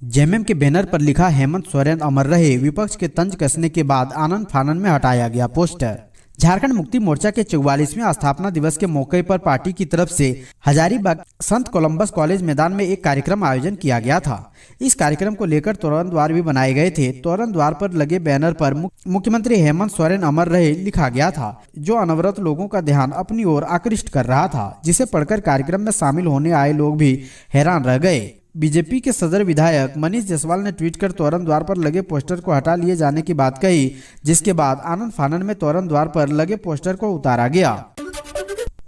JMM के banner पर लिखा हेमंत सोरेन अमर रहे, विपक्ष के तंज कसने के बाद आनन फानन में हटाया गया पोस्टर। झारखंड मुक्ति मोर्चा के 44वें स्थापना दिवस के मौके पर पार्टी की तरफ से हजारीबाग संत कोलंबस कॉलेज मैदान में एक कार्यक्रम आयोजन किया गया था। इस कार्यक्रम को लेकर तोरण द्वार भी बनाए गए थे। तोरण द्वार पर लगे बैनर पर मुख्यमंत्री हेमंत सोरेन अमर रहे लिखा गया था, जो अनवरत लोगों का ध्यान अपनी ओर आकृष्ट कर रहा था, जिसे पढ़कर कार्यक्रम में शामिल होने आए लोग भी हैरान रह गए। बीजेपी के सदर विधायक मनीष जायसवाल ने ट्वीट कर तोरण द्वार पर लगे पोस्टर को हटा लिए जाने की बात कही, जिसके बाद आनन फानन में तोरण द्वार पर लगे पोस्टर को उतारा गया।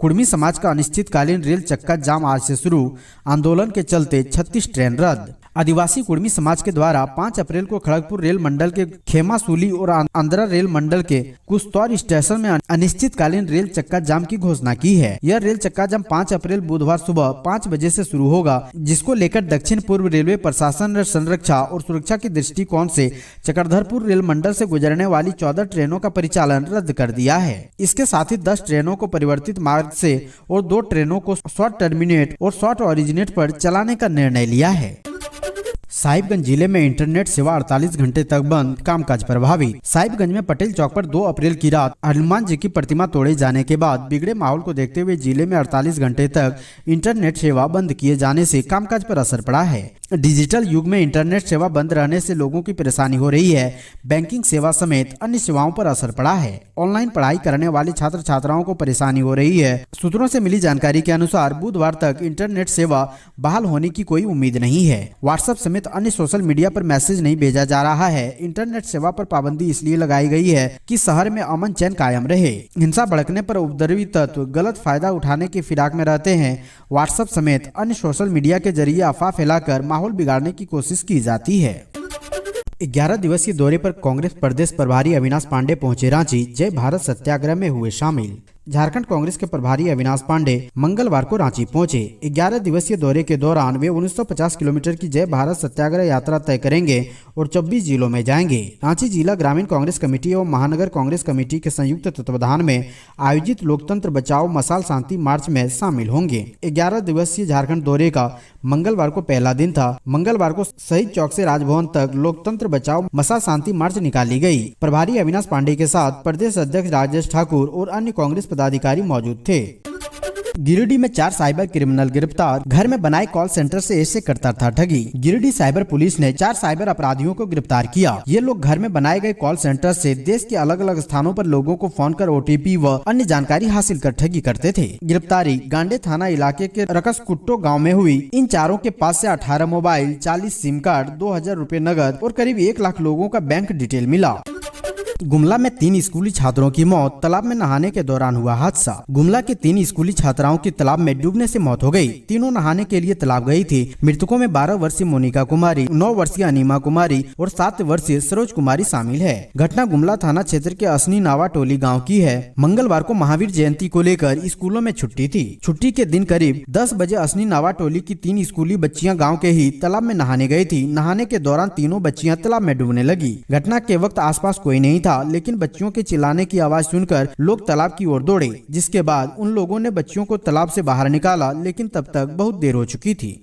कुर्मी समाज का अनिश्चितकालीन रेल चक्का जाम आज से शुरू, आंदोलन के चलते 36 ट्रेन रद्द। आदिवासी कुर्मी समाज के द्वारा 5 अप्रैल को खड़गपुर रेल मंडल के खेमासूली और आंध्रा रेल मंडल के कुस्तौर स्टेशन में अनिश्चितकालीन रेल चक्का जाम की घोषणा की है। यह रेल चक्का जाम 5 अप्रैल बुधवार सुबह 5 बजे से शुरू होगा, जिसको लेकर दक्षिण पूर्व रेलवे प्रशासन ने संरक्षा और सुरक्षा के दृष्टिकोण से चक्रधरपुर रेल मंडल से गुजरने वाली 14 ट्रेनों का परिचालन रद्द कर दिया है। इसके साथ ही 10 ट्रेनों को परिवर्तित मार्ग से और 2 ट्रेनों को शॉर्ट टर्मिनेट और शॉर्ट ओरिजिनेट पर चलाने का निर्णय लिया है। साहिबगंज जिले में इंटरनेट सेवा 48 घंटे तक बंद, कामकाज प्रभावित। साहिबगंज में पटेल चौक पर 2 अप्रैल की रात हनुमान जी की प्रतिमा तोड़े जाने के बाद बिगड़े माहौल को देखते हुए जिले में 48 घंटे तक इंटरनेट सेवा बंद किए जाने से कामकाज पर असर पड़ा है। डिजिटल युग में इंटरनेट सेवा बंद रहने से लोगों की परेशानी हो रही है। बैंकिंग सेवा समेत अन्य सेवाओं पर असर पड़ा है। ऑनलाइन पढ़ाई करने वाले छात्र छात्राओं को परेशानी हो रही है। सूत्रों से मिली जानकारी के अनुसार बुधवार तक इंटरनेट सेवा बहाल होने की कोई उम्मीद नहीं है। व्हाट्सएप समेत अन्य सोशल मीडिया पर मैसेज नहीं भेजा जा रहा है। इंटरनेट सेवा पर पाबंदी इसलिए लगाई गई है कि शहर में अमन चैन कायम रहे। हिंसा भड़कने पर उपद्रवी तत्व गलत फायदा उठाने की फिराक में रहते हैं। व्हाट्सएप समेत अन्य सोशल मीडिया के जरिए अफवाह फैलाकर माहौल बिगाड़ने की कोशिश की जाती है। 11 दिवसीय दौरे पर कांग्रेस प्रदेश प्रभारी अविनाश पांडे पहुंचे रांची, जय भारत सत्याग्रह में हुए शामिल। झारखंड कांग्रेस के प्रभारी अविनाश पांडे मंगलवार को रांची पहुंचे। 11 दिवसीय दौरे के दौरान वे 1950 किलोमीटर की जय भारत सत्याग्रह यात्रा तय करेंगे और 24 जिलों में जाएंगे। रांची जिला ग्रामीण कांग्रेस कमेटी एवं महानगर कांग्रेस कमेटी के संयुक्त तत्वाधान में आयोजित लोकतंत्र बचाओ मशाल शांति मार्च में शामिल होंगे। 11 दिवसीय झारखंड दौरे का मंगलवार को पहला दिन था। मंगलवार को शहीद चौक से राजभवन तक लोकतंत्र बचाओ मशाल शांति मार्च निकाली गई। प्रभारी अविनाश पांडे के साथ प्रदेश अध्यक्ष राजेश ठाकुर और अन्य कांग्रेस पदाधिकारी मौजूद थे। गिरिडीह में 4 साइबर क्रिमिनल गिरफ्तार, घर में बनाए कॉल सेंटर से ऐसे करता था ठगी। गिरिडीह साइबर पुलिस ने 4 साइबर अपराधियों को गिरफ्तार किया। ये लोग घर में बनाए गए कॉल सेंटर से देश के अलग अलग स्थानों पर लोगों को फोन कर OTP व अन्य जानकारी हासिल कर ठगी करते थे। गिरफ्तारी गांडे थाना इलाके के रकसकुट्टो गाँव में हुई। इन चारों के पास से 18 मोबाइल, 40 सिम कार्ड, 2000 रुपए नगद और करीब 1 लाख लोगों का बैंक डिटेल मिला। गुमला में 3 स्कूली छात्रों की मौत, तालाब में नहाने के दौरान हुआ हादसा। गुमला के 3 स्कूली छात्राओं की तालाब में डूबने से मौत हो गई। तीनों नहाने के लिए तालाब गई थी। मृतकों में 12 वर्षीय मोनिका कुमारी, 9 वर्षीय अनिमा कुमारी और 7 वर्षीय सरोज कुमारी शामिल है। घटना गुमला थाना क्षेत्र के असनी नावा टोली गाँव की है। मंगलवार को महावीर जयंती को लेकर स्कूलों में छुट्टी थी। छुट्टी के दिन करीब 10 बजे असनी नावा टोली की 3 स्कूली बच्चियां गाँव के ही तालाब में नहाने गयी थी। नहाने के दौरान तीनों बच्चियां तालाब में डूबने लगी। घटना के वक्त आसपास कोई नहीं था, लेकिन बच्चियों के चिल्लाने की आवाज सुनकर लोग तालाब की ओर दौड़े, जिसके बाद उन लोगों ने बच्चियों को तालाब से बाहर निकाला, लेकिन तब तक बहुत देर हो चुकी थी।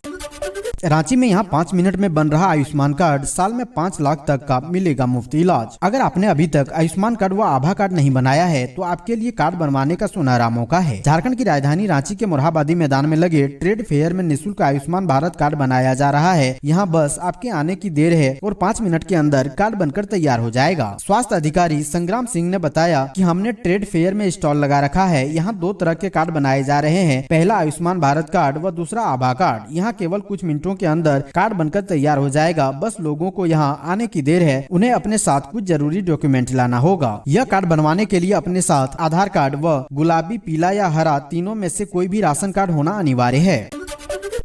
रांची में यहाँ 5 मिनट में बन रहा आयुष्मान कार्ड, साल में 5 लाख तक का मिलेगा मुफ्त इलाज। अगर आपने अभी तक आयुष्मान कार्ड व आभा कार्ड नहीं बनाया है तो आपके लिए कार्ड बनवाने का सुनहरा मौका है। झारखंड की राजधानी रांची के मोरहाबादी मैदान में लगे ट्रेड फेयर में निःशुल्क आयुष्मान भारत कार्ड बनाया जा रहा है। यहाँ बस आपके आने की देर है और 5 मिनट के अंदर कार्ड बनकर तैयार हो जाएगा। स्वास्थ्य अधिकारी संग्राम सिंह ने बताया कि हमने ट्रेड फेयर में स्टॉल लगा रखा है। यहाँ 2 तरह के कार्ड बनाए जा रहे हैं, पहला आयुष्मान भारत कार्ड व दूसरा आभा कार्ड। यहाँ केवल कुछ मिनटों के अंदर कार्ड बनकर तैयार हो जाएगा। बस लोगों को यहाँ आने की देर है। उन्हें अपने साथ कुछ जरूरी डॉक्यूमेंट लाना होगा। यह कार्ड बनवाने के लिए अपने साथ आधार कार्ड व गुलाबी, पीला या हरा तीनों में से कोई भी राशन कार्ड होना अनिवार्य है।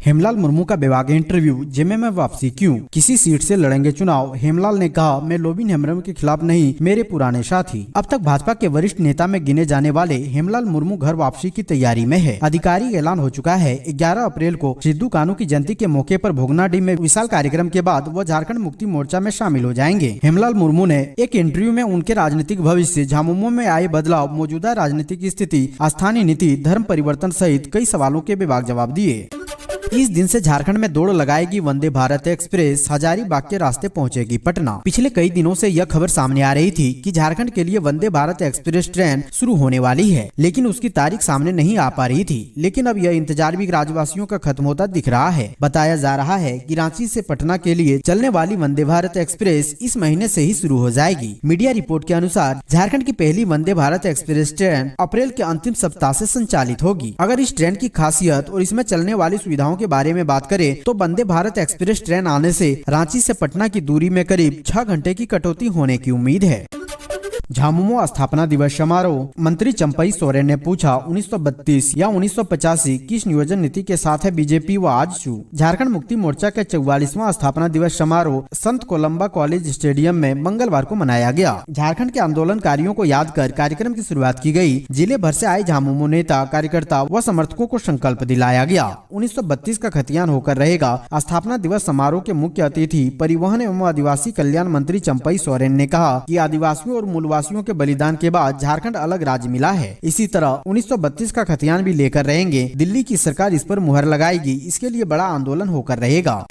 हेमलाल मुर्मू का बेवाक इंटरव्यू, जेएमएम में वापसी क्यों, किसी सीट से लड़ेंगे चुनाव। हेमलाल ने कहा, मैं लोबिन हेम्ब्रम के खिलाफ नहीं, मेरे पुराने साथी। अब तक भाजपा के वरिष्ठ नेता में गिने जाने वाले हेमलाल मुर्मू घर वापसी की तैयारी में है। आधिकारिक ऐलान हो चुका है। 11 अप्रैल को सिद्धू कान्हू की जयंती के मौके पर भोगनाडीह में विशाल कार्यक्रम के बाद वो झारखंड मुक्ति मोर्चा में शामिल हो जाएंगे। हेमलाल मुर्मू ने एक इंटरव्यू में उनके राजनीतिक भविष्य, झामुमो में आए बदलाव, मौजूदा राजनीतिक स्थिति, स्थानीय नीति, धर्म परिवर्तन सहित कई सवालों के बेबाक जवाब दिए। इस दिन से झारखंड में दौड़ लगाएगी वंदे भारत एक्सप्रेस, हजारीबाग के रास्ते पहुंचेगी पटना। पिछले कई दिनों से यह खबर सामने आ रही थी कि झारखंड के लिए वंदे भारत एक्सप्रेस ट्रेन शुरू होने वाली है, लेकिन उसकी तारीख सामने नहीं आ पा रही थी। लेकिन अब यह इंतजार भी राज्यवासियों का खत्म होता दिख रहा है। बताया जा रहा है कि रांची से पटना के लिए चलने वाली वंदे भारत एक्सप्रेस इस महीने से ही शुरू हो जाएगी। मीडिया रिपोर्ट के अनुसार झारखंड की पहली वंदे भारत एक्सप्रेस ट्रेन अप्रैल के अंतिम सप्ताह से संचालित होगी। अगर इस ट्रेन की खासियत और इसमें चलने वाली सुविधाओं के बारे में बात करें तो वंदे भारत एक्सप्रेस ट्रेन आने से रांची से पटना की दूरी में करीब 6 घंटे की कटौती होने की उम्मीद है। झामुमो स्थापना दिवस समारोह। मंत्री चंपई सोरेन ने पूछा, 1932 या 1985 किस नियोजन नीति के साथ है बीजेपी व आजसू। झारखंड मुक्ति मोर्चा के 44वां स्थापना दिवस समारोह संत कोलंबा कॉलेज स्टेडियम में मंगलवार को मनाया गया। झारखंड के आंदोलनकारियों को याद कर कार्यक्रम की शुरुआत की गई। जिले भर से आए झामुमो नेता, कार्यकर्ता व समर्थकों को संकल्प दिलाया गया। 1932 का खतियान होकर रहेगा। स्थापना दिवस समारोह के मुख्य अतिथि परिवहन एवं आदिवासी कल्याण मंत्री चंपई सोरेन ने कहा कि आदिवासियों और मूलवासियों के बलिदान के बाद झारखंड अलग राज्य मिला है। इसी तरह 1932 का खतियान भी लेकर रहेंगे। दिल्ली की सरकार इस पर मुहर लगाएगी। इसके लिए बड़ा आंदोलन होकर रहेगा।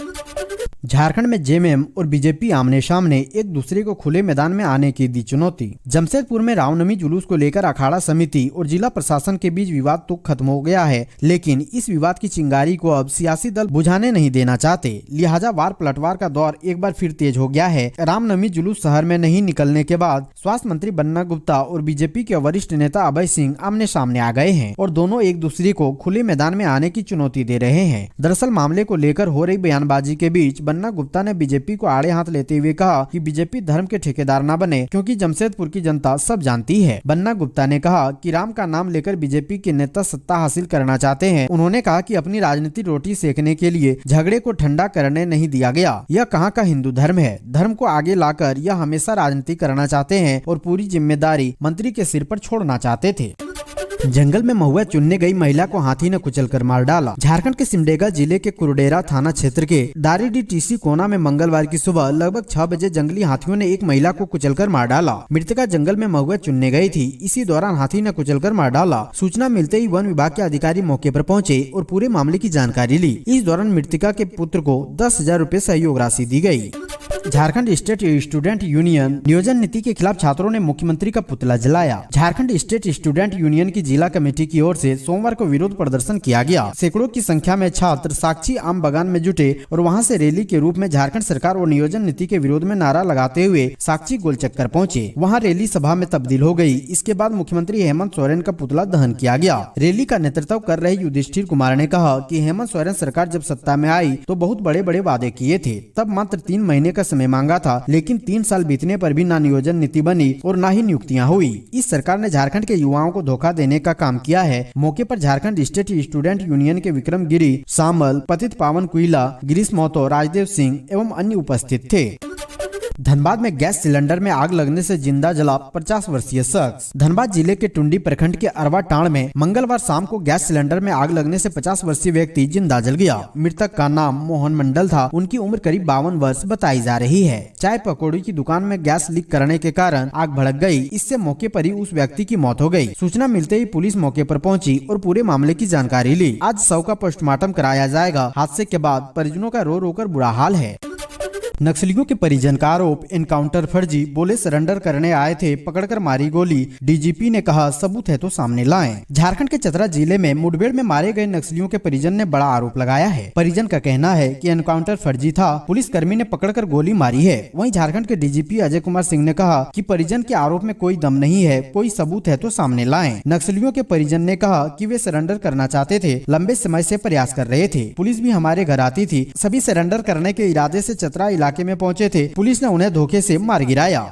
झारखंड में जेएमएम और बीजेपी आमने सामने एक दूसरे को खुले मैदान में आने की दी चुनौती। जमशेदपुर में रामनवमी जुलूस को लेकर अखाड़ा समिति और जिला प्रशासन के बीच विवाद तो खत्म हो गया है, लेकिन इस विवाद की चिंगारी को अब सियासी दल बुझाने नहीं देना चाहते। लिहाजा वार पलटवार का दौर एक बार फिर तेज हो गया है। रामनवमी जुलूस शहर में नहीं निकलने के बाद स्वास्थ्य मंत्री बन्ना गुप्ता और बीजेपी के वरिष्ठ नेता अभय सिंह आमने सामने आ गए हैं और दोनों एक दूसरे को खुले मैदान में आने की चुनौती दे रहे हैं। दरअसल मामले को लेकर हो रही बयानबाजी के बीच बन्ना गुप्ता ने बीजेपी को आड़े हाथ लेते हुए कहा कि बीजेपी धर्म के ठेकेदार न बने, क्योंकि जमशेदपुर की जनता सब जानती है। बन्ना गुप्ता ने कहा कि राम का नाम लेकर बीजेपी के नेता सत्ता हासिल करना चाहते हैं। उन्होंने कहा कि अपनी राजनीति रोटी सेकने के लिए झगड़े को ठंडा करने नहीं दिया गया। यह कहाँ का हिंदू धर्म है। धर्म को आगे लाकर यह हमेशा राजनीति करना चाहते हैं और पूरी जिम्मेदारी मंत्री के सिर पर छोड़ना चाहते थे। जंगल में महुआ चुनने गई महिला को हाथी ने कुचलकर मार डाला। झारखंड के सिमडेगा जिले के कुरडेरा थाना क्षेत्र के दारीडी टीसी कोना में मंगलवार की सुबह लगभग 6 बजे जंगली हाथियों ने एक महिला को कुचलकर मार डाला। मृतका जंगल में महुआ चुनने गई थी। इसी दौरान हाथी ने कुचलकर मार डाला। सूचना मिलते ही वन विभाग के अधिकारी मौके पर पहुंचे और पूरे मामले की जानकारी ली। इस दौरान मृतका के पुत्र को 10,000 रूपए सहयोग राशि दी गयी। झारखंड स्टेट स्टूडेंट यूनियन नियोजन नीति के खिलाफ छात्रों ने मुख्यमंत्री का पुतला जलाया। झारखंड स्टेट स्टूडेंट यूनियन की जिला कमेटी की ओर से सोमवार को विरोध प्रदर्शन किया गया। सैकड़ों की संख्या में छात्र साक्षी आम बागान में जुटे और वहां से रैली के रूप में झारखंड सरकार और नियोजन नीति के विरोध में नारा लगाते हुए साक्षी गोल चक्कर पहुंचे। वहां रैली सभा में तब्दील हो गई। इसके बाद मुख्यमंत्री हेमंत सोरेन का पुतला दहन किया गया। रैली का नेतृत्व कर रहे युधिष्ठिर कुमार ने कहा कि हेमंत सोरेन सरकार जब सत्ता में आई तो बहुत बड़े बड़े वादे किए थे। तब मात्र 3 महीने का समय मांगा था, लेकिन 3 साल बीतने पर भी ना नियोजन नीति बनी और न ही नियुक्तियां हुई। इस सरकार ने झारखंड के युवाओं को धोखा देने का काम किया है। मौके पर झारखंड स्टेट स्टूडेंट यूनियन के विक्रम गिरी, सामल, पतित पावन कुइला, गिरीश महतो, राजदेव सिंह एवं अन्य उपस्थित थे। धनबाद में गैस सिलेंडर में आग लगने से जिंदा जला 50 वर्षीय शख्स। धनबाद जिले के टुंडी प्रखंड के अरवा टांड में मंगलवार शाम को गैस सिलेंडर में आग लगने से 50 वर्षीय व्यक्ति जिंदा जल गया। मृतक का नाम मोहन मंडल था। उनकी उम्र करीब 52 वर्ष बताई जा रही है। चाय पकौड़ी की दुकान में गैस लीक करने के कारण आग भड़क गई। इससे मौके पर ही उस व्यक्ति की मौत हो गई। सूचना मिलते ही पुलिस मौके पर पहुंची और पूरे मामले की जानकारी ली। आज शव का पोस्टमार्टम कराया जाएगा। हादसे के बाद परिजनों का रो रो कर बुरा हाल है। नक्सलियों के परिजन का आरोप, एनकाउंटर फर्जी, बोले सरेंडर करने आए थे, पकड़कर मारी गोली। डीजीपी ने कहा सबूत है तो सामने लाएं। झारखंड के चतरा जिले में मुठभेड़ में मारे गए नक्सलियों के परिजन ने बड़ा आरोप लगाया है। परिजन का कहना है कि एनकाउंटर फर्जी था, पुलिसकर्मी ने पकड़कर गोली मारी है। वहीं झारखंड के डीजीपी अजय कुमार सिंह ने कहा कि परिजन के आरोप में कोई दम नहीं है, कोई सबूत है तो सामने लाएं। नक्सलियों के परिजन ने कहा कि वे सरेंडर करना चाहते थे, लंबे समय से प्रयास कर रहे थे। पुलिस भी हमारे घर आती थी। सभी सरेंडर करने के इरादे से चतरा इलाके में पहुंचे थे। पुलिस ने उन्हें धोखे से मार गिराया।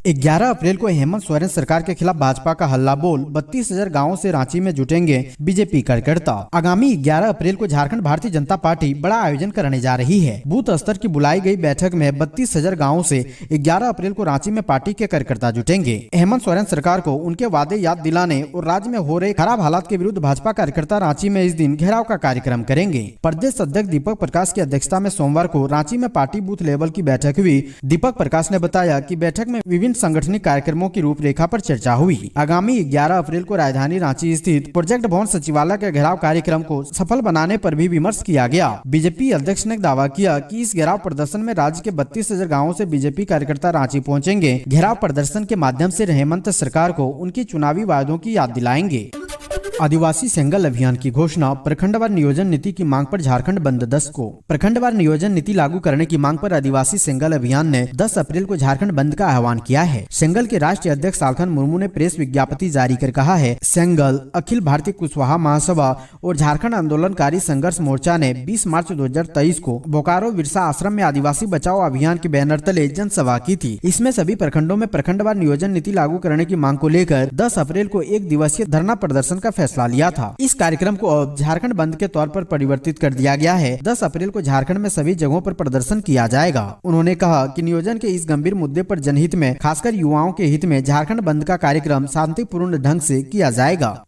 11 अप्रैल को हेमंत सोरेन सरकार के खिलाफ भाजपा का हल्ला बोल। 32,000 गाँव से रांची में जुटेंगे बीजेपी कार्यकर्ता। आगामी 11 अप्रैल को झारखंड भारतीय जनता पार्टी बड़ा आयोजन करने जा रही है। बूथ स्तर की बुलाई गई बैठक में 32,000 गाँव से 11 अप्रैल को रांची में पार्टी के कार्यकर्ता जुटेंगे। हेमंत सोरेन सरकार को उनके वादे याद दिलाने और राज्य में हो रहे खराब हालात के विरुद्ध भाजपा कार्यकर्ता रांची में इस दिन घेराव का कार्यक्रम करेंगे। प्रदेश अध्यक्ष दीपक प्रकाश की अध्यक्षता में सोमवार को रांची में पार्टी बूथ लेवल की बैठक हुई। दीपक प्रकाश ने बताया कि बैठक में विभिन्न विभिन्न सांगठनिक कार्यक्रमों की रूपरेखा पर चर्चा हुई। आगामी 11 अप्रैल को राजधानी रांची स्थित प्रोजेक्ट भवन सचिवालय के घेराव कार्यक्रम को सफल बनाने पर भी विमर्श किया गया। बीजेपी अध्यक्ष ने दावा किया कि इस घेराव प्रदर्शन में राज्य के 32,000 गाँवों से बीजेपी कार्यकर्ता रांची पहुंचेंगे। घेराव प्रदर्शन के माध्यम से हेमंत सरकार को उनकी चुनावी वायदों की याद दिलाएंगे। आदिवासी सेंगल अभियान की घोषणा, प्रखंडवार नियोजन नीति की मांग पर झारखंड बंद 10 को। प्रखंडवार नियोजन नीति लागू करने की मांग पर आदिवासी सेंगल अभियान ने 10 अप्रैल को झारखंड बंद का आह्वान किया है। सेंगल के राष्ट्रीय अध्यक्ष सालखन मुर्मू ने प्रेस विज्ञप्ति जारी कर कहा है, सेंगल, अखिल भारतीय कुशवाहा महासभा और झारखंड आंदोलनकारी संघर्ष मोर्चा ने 20 मार्च 2023 को बोकारो बिरसा आश्रम में आदिवासी बचाओ अभियान के बैनर तले जनसभा की थी। इसमें सभी प्रखंडों में प्रखंडवार नियोजन नीति लागू करने की मांग को लेकर 10 अप्रैल को एक दिवसीय धरना प्रदर्शन का फैसला लिया था। इस कार्यक्रम को अब झारखंड बंद के तौर पर परिवर्तित कर दिया गया है। 10 अप्रैल को झारखंड में सभी जगहों पर प्रदर्शन किया जाएगा। उन्होंने कहा कि नियोजन के इस गंभीर मुद्दे पर जनहित में, खासकर युवाओं के हित में झारखंड बंद का कार्यक्रम शांतिपूर्ण ढंग से किया जाएगा।